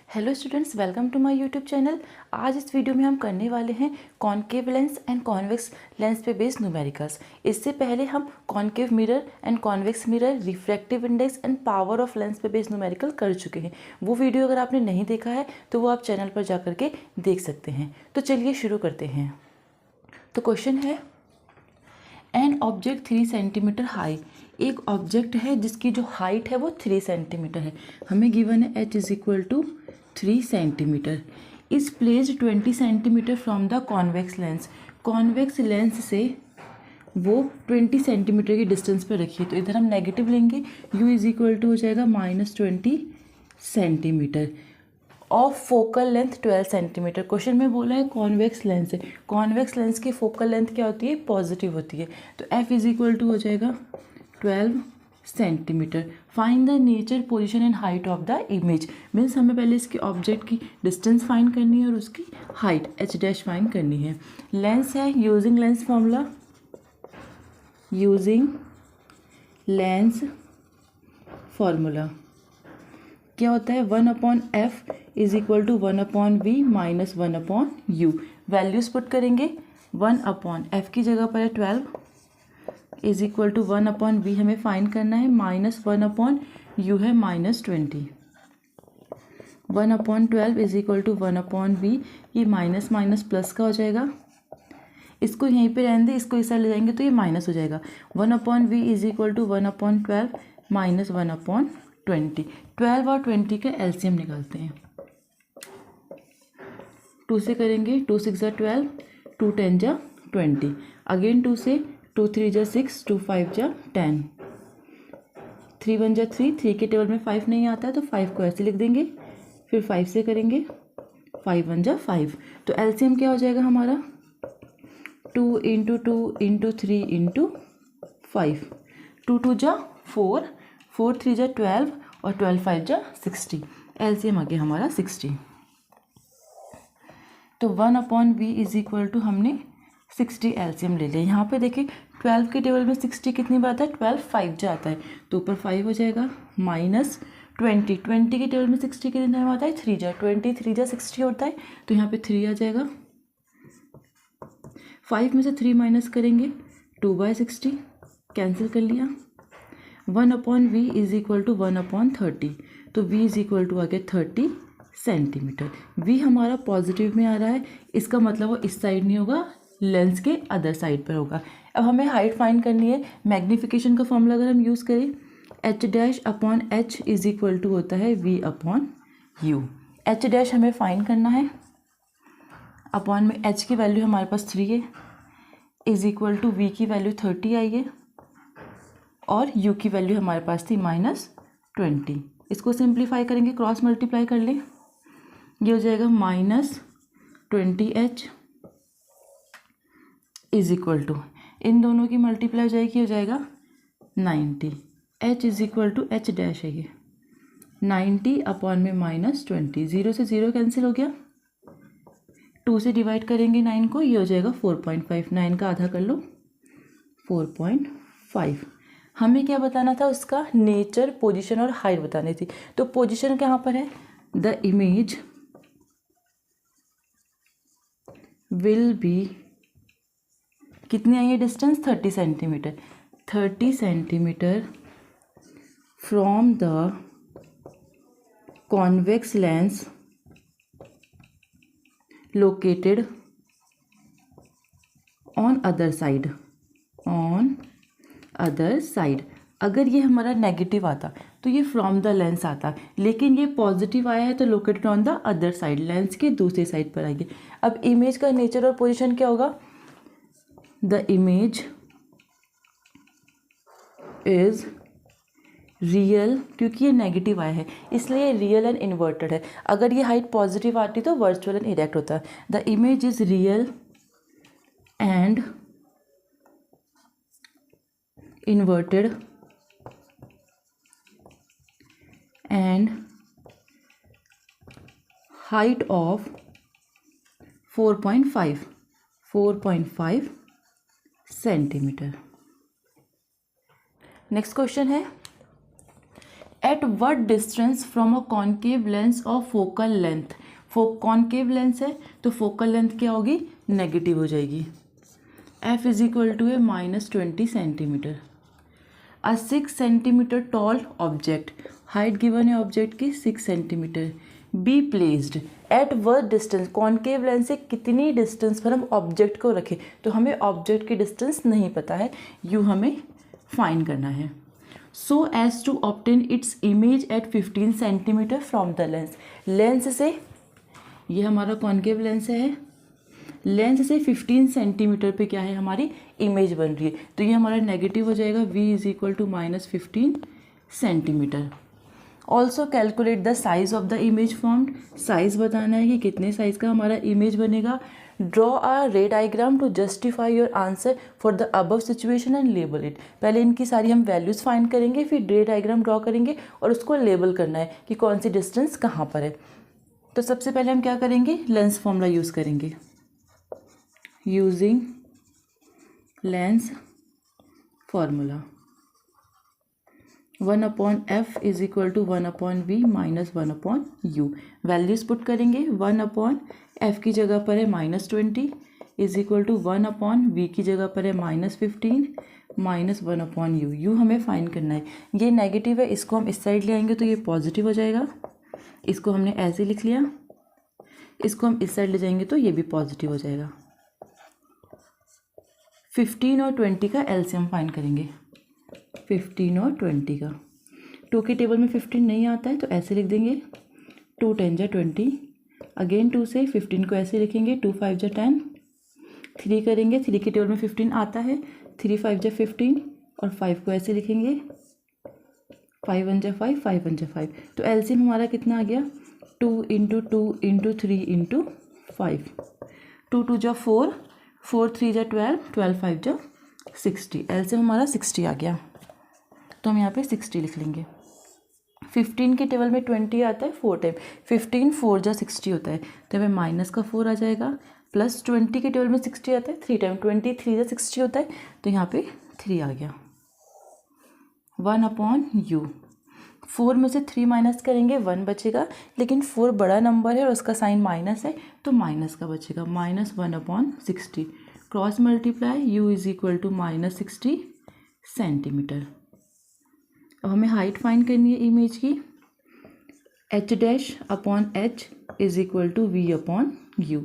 Hello students, welcome to my YouTube channel. आज इस video में हम करने वाले हैं concave lens and convex lens पे बेस्ड न्यूमेरिकल्स। इससे पहले हम concave mirror and convex mirror, refractive index and power of lens पे बेस्ड न्यूमेरिकल कर चुके हैं। वो वीडियो अगर आपने नहीं देखा है तो वो आप चैनल पर जा करके देख सकते हैं। तो चलिए शुरू करते हैं। तो क्वेश्चन है, एन ऑब्जेक्ट 3 सेंटीमीटर हाई। एक ऑब्जेक्ट है जिसकी जो हाइट है वो 3 सेंटीमीटर है। हमें गिवन है h is equal to 3 centimetre. Is placed 20 centimetre from the convex lens. Convex lens से वो 20 सेंटीमीटर की डिस्टेंस पर रखिए। तो इधर हम नेगेटिव लेंगे, u इज इक्वल टू हो जाएगा -20 centimetre. Of focal length 12 centimetre. Question में बोला है कॉन्वेक्स लेंस है। कॉन्वेक्स लेंस की फोकल लेंथ क्या होती है? पॉजिटिव होती है। तो f इज इक्वल टू हो जाएगा 12 centimetre. Find the nature, position and height of the image. Means हमें पहले इसके ऑब्जेक्ट की डिस्टेंस फाइंड करनी है और उसकी हाइट h डैश फाइंड करनी है। लेंस है, using lens formula, using lens formula क्या होता है? 1/f is equal to 1/v minus 1/u। Values put करेंगे। 1/f की जगह पर है 12 इज इक्वल टू 1/v हमें फाइंड करना है, माइनस 1/u है -20। 1/12 इज इक्वल टू 1/v। ये माइनस माइनस प्लस का हो जाएगा। इसको यहीं पे रहने दें, इसको इस साइड ले जाएंगे तो ये माइनस हो जाएगा। 1/v is equal to 1/12 minus 1/20। 12 और 20 का एलसीएम निकालते हैं। 2 से करेंगे, 2 6 जा 12, 2 10 जा 20। अगेन 2 से, 2 3 जा 6, 2 5 जा 10, 3 1 जा 3। 3 के टेबल में 5 नहीं आता है तो 5 को ऐसे लिख देंगे। फिर 5 से करेंगे, 5 1 जा 5। तो एलसीएम क्या हो जाएगा हमारा? 2 × 2 × 3 × 5। 2 2 जा 4, 4 3 जा 12 और 12 5 जा 60। एलसीएम आ गया हमारा 60। तो 1/v इज इक्वल टू हमने 60 एलसीएम ले लिया। यहाँ पे देखिए 12 के टेबल में 60 कितनी बार आता है? 12 5 जा आता है तो ऊपर 5 हो जाएगा, माइनस 20। 20 के टेबल में 60 कितनी टाइम आता है? 3 जा। 20 3 जा 60 होता है तो यहाँ पे 3 आ जाएगा। 5 में से 3 माइनस करेंगे, 2/60 कैंसिल कर लिया। 1/v is equal to 1/30। तो v इज इक्वल टू आ गया 30 सेंटीमीटर। v हमारा पॉजिटिव में आ रहा है, इसका मतलब वो इस साइड नहीं होगा, लेंस के अदर साइड पर होगा। अब हमें हाइट फाइंड करनी है। मैग्नीफिकेशन का फॉर्मूला अगर हम यूज़ करें, h'/h इज इक्वल टू होता है v/u। h' हमें फाइंड करना है। अपॉन में h की वैल्यू हमारे पास 3 है, इज इक्वल टू v की वैल्यू 30 आई है और u की वैल्यू हमारे पास थी -20। इसको सिंप्लीफाई करेंगे, क्रॉस मल्टीप्लाई कर लें, ये हो जाएगा -20h इज इक्वल टू, इन दोनों की मल्टीप्लाई हो जाएगी, हो जाएगा 90। h is equal to h dash है ये 90 अपॉन में -20। 0 से 0 कैंसिल हो गया। 2 से डिवाइड करेंगे 9 को, ये हो जाएगा 4.5। 9 का आधा कर लो, 4.5। हमें क्या बताना था? उसका नेचर, पोजीशन और हाइट बतानी थी। तो पोजीशन कहाँ पर है? द इमेज विल बी, कितनी आई है distance? 30 centimetre. 30 centimetre from the convex lens located on other side, on other side. अगर ये हमारा नेगेटिव आता तो ये फ्रॉम द लेंस आता, लेकिन ये पॉजिटिव आया है तो located on the other side, lens के दूसरी साइड पर आएगी। अब इमेज का नेचर और पोजीशन क्या होगा? द इमेज इज रियल, क्योंकि ये नेगेटिव आया है इसलिए रियल एंड इन्वर्टेड है। अगर ये हाइट पॉजिटिव आती तो वर्चुअल एंड इरेक्ट होता है। The image is real and inverted and height of 4.5 centimetre. Next question है, at what distance from a concave lens of focal length. Concave lens है तो फोकल लेंथ क्या होगी, negative हो जाएगी। f is equal to a -20 centimetre. A 6 centimetre tall object, height given है object की 6 centimetre, be placed at word distance, concave lens से कितनी डिस्टेंस पर हम ऑब्जेक्ट को रखें, तो हमें ऑब्जेक्ट की डिस्टेंस नहीं पता है, यू हमें फाइंड करना है। So as to obtain its image at 15 centimetre from the lens, lens से, ये हमारा कॉन्केव लेंस है, लेंस से 15 सेंटीमीटर पे क्या है हमारी इमेज बन रही है, तो ये हमारा नेगेटिव हो जाएगा, v is equal to -15 centimetre. Also calculate the size of the image formed, size बताना है कि कितने साइज का हमारा इमेज बनेगा। Draw a ray diagram to justify your answer for the above situation and label it, पहले इनकी सारी हम वैल्यूज़ फाइंड करेंगे, फिर रे डायग्राम ड्रॉ करेंगे और उसको लेबल करना है कि कौन सी डिस्टेंस कहाँ पर है। तो सबसे पहले हम क्या करेंगे, लेंस फॉर्मूला यूज़ करेंगे। Using lens formula 1/f is equal to 1/v minus 1/u, values put करेंगे। 1/f की जगह पर है -20 इज इक्वल टू 1/v की जगह पर है -15 माइनस 1/u, u हमें फाइंड करना है। ये नेगेटिव है, इसको हम इस साइड ले आएंगे तो ये पॉजिटिव हो जाएगा, इसको हमने ऐसे लिख लिया, इसको हम इस साइड ले जाएंगे तो ये भी पॉजिटिव हो जाएगा। 15 और 20 का एलसीएम फाइंड करेंगे, 15 और 20 का। 2 के टेबल में 15 नहीं आता है तो ऐसे लिख देंगे, 2 10 जा 20, अगेन 2 से 15 को ऐसे लिखेंगे, 2 5 जा 10, 3 करेंगे, 3 के टेबल में 15 आता है, 3 5 जा 15 और 5 को ऐसे लिखेंगे, 5 1 जा 5, 5 1 जा 5, तो एलसीएम हमारा कितना आ गया, 2 × 2 × 3 × 5, 2 2 जा 4, 4 3 जा 12, 12 5 जा 60, एलसीएम हमारा 60 आ गया, तो हम यहाँ पे 60 लिख लेंगे। 15 के टेबल में 20 आता है 4 टाइम, 15 4 जा 60 होता है, तो हमें माइनस का 4 आ जाएगा, प्लस 20 के टेबल में 60 आता है 3 टाइम, 23 जा 60 होता है, तो यहाँ पे 3 आ गया। 1/u, 4 में से 3 माइनस करेंगे 1 बचेगा, लेकिन 4 बड़ा नंबर है और उसका साइन माइनस है तो माइनस का बचेगा, -1/60, cross multiply u is equal to -60 centimetre. अब हमें हाइट फाइंड करनी है इमेज की, h'/h is equal to v/u,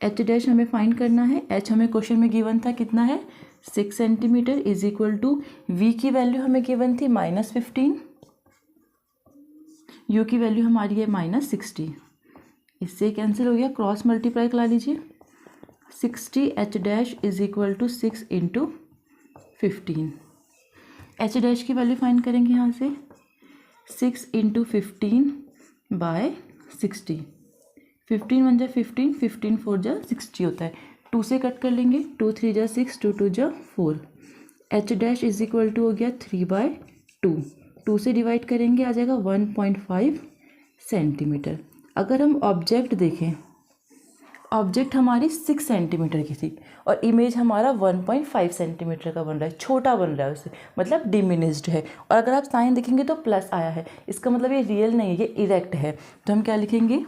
h' हमें फाइंड करना है, h हमें क्वेश्चन में गिवन था कितना है 6 centimetre is equal to v की वैल्यू हमें गिवन थी -15, u की वैल्यू हमारी है -60, इससे कैंसिल हो गया, क्रॉस मल्टीप्लाई करा लीजिए, 60 h' is equal to 6 × 15, h' की वैल्यू फाइंड करेंगे यहाँ से, 6 × 15/60, 15 1 जा 15, 15 4 जा 60 होता है, 2 से कट कर लेंगे, 2 3 जा 6, 2 2 जा 4, h' इज इक्वल टू हो गया 3/2, 2 से डिवाइड करेंगे आ जाएगा 1.5 सेंटीमीटर। अगर हम ऑब्जेक्ट देखें, ऑब्जेक्ट हमारी 6 सेंटीमीटर की थी और इमेज हमारा 1.5 सेंटीमीटर का बन रहा है, छोटा बन रहा है उससे, मतलब डिमिनिस्ड है, और अगर आप साइन देखेंगे तो प्लस आया है, इसका मतलब ये रियल नहीं है, ये इरेक्ट है, तो हम क्या लिखेंगे,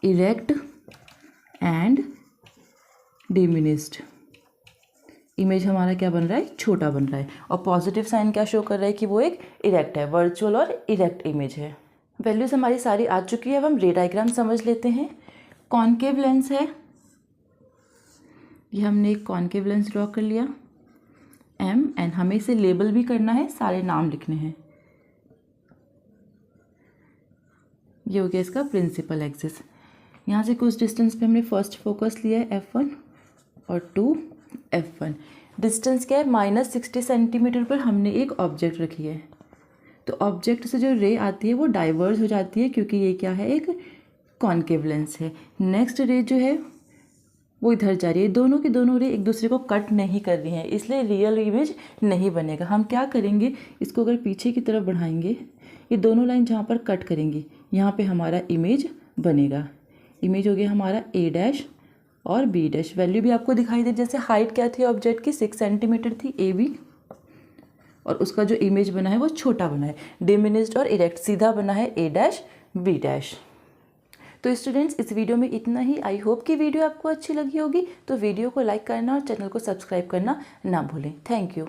इरेक्ट एंड डिमिनिस्ड। इमेज हमारा क्या बन रहा है, छोटा बन रहा है, और पॉजिटिव साइन क्या शो कर रहा है कि वो एक इरेक्ट है, वर्चुअल और इरेक्ट इमेज है। वैल्यूज़ हमारी सारी आ चुकी है, अब हम रे डायग्राम समझ लेते हैं। कॉन्केव लेंस है, ये हमने एक कॉन्केव लेंस ड्रॉ कर लिया एंड हमें इसे लेबल भी करना है, सारे नाम लिखने हैं। ये हो गया इसका प्रिंसिपल एक्सिस, यहाँ से कुछ डिस्टेंस पे हमने फर्स्ट फोकस लिया है f1 और 2 f1, डिस्टेंस क्या है -60 सेंटीमीटर पर हमने एक ऑब्जेक्ट रखी है, तो ऑब्जेक्ट से जो रे आती है वो डाइवर्ज हो जाती है क्योंकि ये क्या है, एक कॉन्केव लेंस है। नेक्स्ट रे जो है वो इधर जा रही है, दोनों की दोनों रे एक दूसरे को कट नहीं कर रही हैं, इसलिए रियल इमेज नहीं बनेगा। हम क्या करेंगे, इसको अगर पीछे की तरफ बढ़ाएंगे, ये दोनों लाइन जहाँ पर कट करेंगी यहाँ पे हमारा इमेज बनेगा। इमेज हो गया हमारा a' और b', वैल्यू भी आपको दिखाई दे, जैसे हाइट क्या थी ऑब्जेक्ट की 6 सेंटीमीटर थी AB, और उसका जो इमेज बना है वो छोटा बना है, डिमिनिस्ड और इरेक्ट सीधा बना है A डैश B डैश। तो स्टूडेंट्स इस वीडियो में इतना ही। आई होप कि वीडियो आपको अच्छी लगी होगी। तो वीडियो को लाइक करना और चैनल को सब्सक्राइब करना ना भूलें। Thank you.